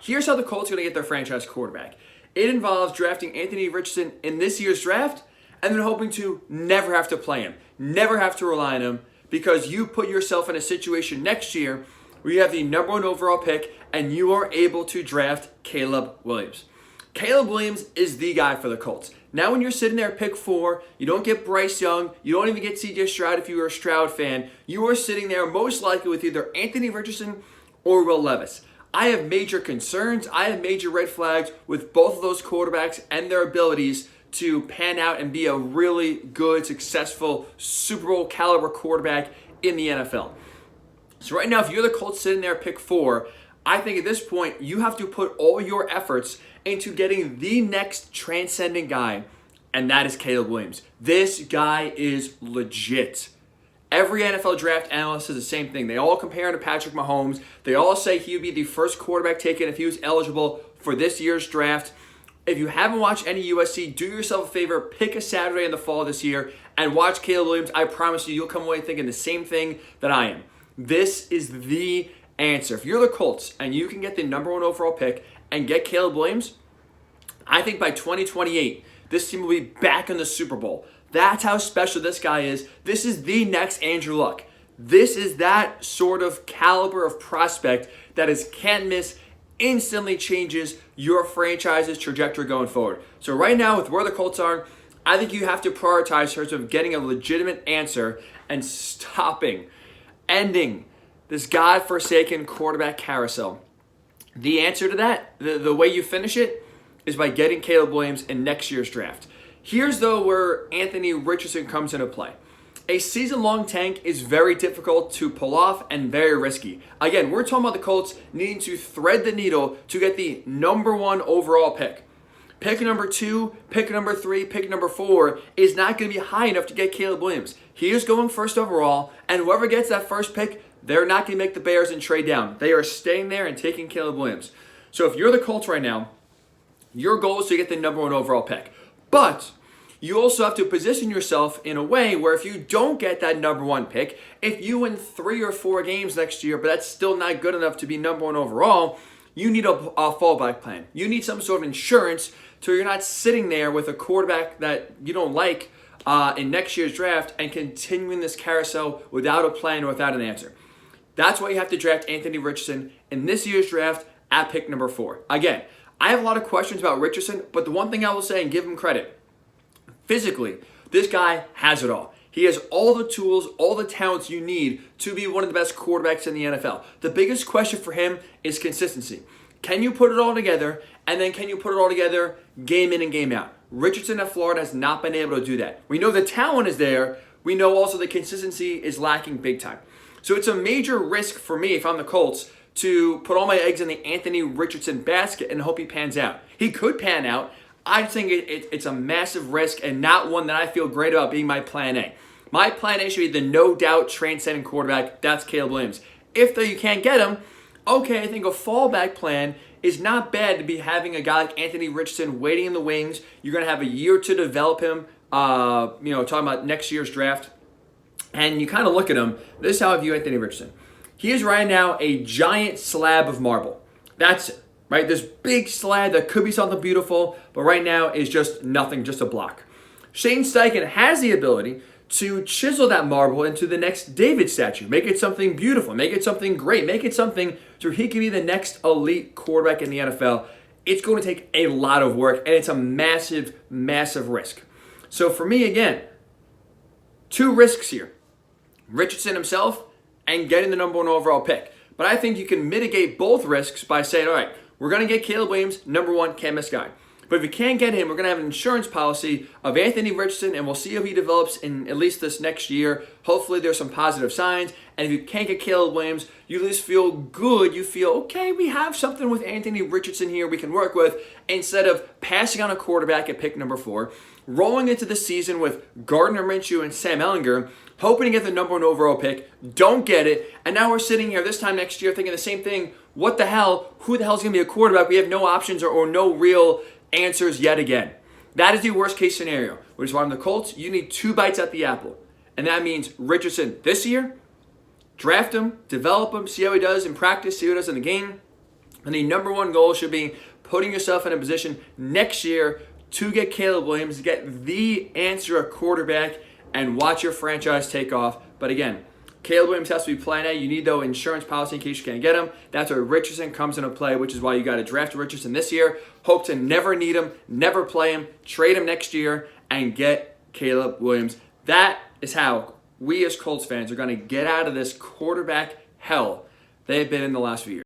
Here's how the Colts are going to get their franchise quarterback. It involves drafting Anthony Richardson in this year's draft and then hoping to never have to play him, never have to rely on him, because you put yourself in a situation next year where you have the number 1 overall pick and you are able to draft Caleb Williams. Caleb Williams is the guy for the Colts. Now when you're sitting there at pick 4, you don't get Bryce Young, you don't even get CJ Stroud if you are a Stroud fan. You are sitting there most likely with either Anthony Richardson or Will Levis. I have major concerns. I have major red flags with both of those quarterbacks and their abilities to pan out and be a really good, successful Super Bowl caliber quarterback in the NFL. So right now, if you're the Colts sitting there at pick 4, I think at this point you have to put all your efforts into getting the next transcendent guy, and that is Caleb Williams. This guy is legit. Every NFL draft analyst says the same thing. They all compare him to Patrick Mahomes. They all say he would be the first quarterback taken if he was eligible for this year's draft. If you haven't watched any USC, do yourself a favor, pick a Saturday in the fall this year and watch Caleb Williams. I promise you, you'll come away thinking the same thing that I am. This is the answer. If you're the Colts and you can get the number 1 overall pick and get Caleb Williams, I think by 2028, this team will be back in the Super Bowl. That's how special this guy is. This is the next Andrew Luck. This is that sort of caliber of prospect that is can't miss, instantly changes your franchise's trajectory going forward. So right now, with where the Colts are, I think you have to prioritize in terms of getting a legitimate answer and ending this godforsaken quarterback carousel. The answer to that, the way you finish it, is by getting Caleb Williams in next year's draft. Here's, though, where Anthony Richardson comes into play. A season-long tank is very difficult to pull off and very risky. Again, we're talking about the Colts needing to thread the needle to get the number 1 overall pick. Pick number 2, pick number 3, pick number 4 is not going to be high enough to get Caleb Williams. He is going first overall, and whoever gets that first pick, they're not going to make the Bears and trade down. They are staying there and taking Caleb Williams. So if you're the Colts right now, your goal is to get the number 1 overall pick. But you also have to position yourself in a way where if you don't get that number 1 pick, if you win 3 or 4 games next year, but that's still not good enough to be number 1 overall, you need a fallback plan. You need some sort of insurance so you're not sitting there with a quarterback that you don't like in next year's draft and continuing this carousel without a plan or without an answer. That's why you have to draft Anthony Richardson in this year's draft at pick number 4. Again, I have a lot of questions about Richardson, but the one thing I will say and give him credit, physically, this guy has it all. He has all the tools, all the talents you need to be one of the best quarterbacks in the NFL. The biggest question for him is consistency. Can you put it all together, and then can you put it all together game in and game out? Richardson at Florida has not been able to do that. We know the talent is there. We know also the consistency is lacking big time. So it's a major risk for me if I'm the Colts to put all my eggs in the Anthony Richardson basket and hope he pans out. He could pan out. I think it's a massive risk and not one that I feel great about being my plan A. My plan A should be the no-doubt transcendent quarterback. That's Caleb Williams. If, though, you can't get him, okay, I think a fallback plan is not bad to be having a guy like Anthony Richardson waiting in the wings. You're going to have a year to develop him, talking about next year's draft. And you kind of look at him. This is how I view Anthony Richardson. He is right now a giant slab of marble. That's it, right? This big slab that could be something beautiful, but right now is just nothing, just a block. Shane Steichen has the ability to chisel that marble into the next David statue. Make it something beautiful. Make it something great. Make it something so he can be the next elite quarterback in the NFL. It's going to take a lot of work, and it's a massive, massive risk. So for me, again, 2 risks here. Richardson himself and getting the number 1 overall pick. But I think you can mitigate both risks by saying, all right, we're going to get Caleb Williams, number 1, can't miss guy. But if you can't get him, we're going to have an insurance policy of Anthony Richardson, and we'll see how he develops in at least this next year. Hopefully there's some positive signs. And if you can't get Caleb Williams, you at least feel good. You feel, okay, we have something with Anthony Richardson here we can work with, instead of passing on a quarterback at pick number 4, rolling into the season with Gardner Minshew and Sam Ehlinger, hoping to get the number 1 overall pick, don't get it, and now we're sitting here this time next year thinking the same thing. What the hell? Who the hell is going to be a quarterback? We have no options or no real answers yet again. That is the worst case scenario. Which is why I'm the Colts. You need 2 bites at the apple. And that means Richardson this year, draft him, develop him, see how he does in practice, see how he does in the game. And the number one goal should be putting yourself in a position next year to get Caleb Williams, get the answer at quarterback, and watch your franchise take off. But again, Caleb Williams has to be plan A. You need, though, insurance policy in case you can't get him. That's where Richardson comes into play, which is why you got to draft Richardson this year. Hope to never need him, never play him, trade him next year, and get Caleb Williams. That is how we as Colts fans are going to get out of this quarterback hell they've been in the last few years.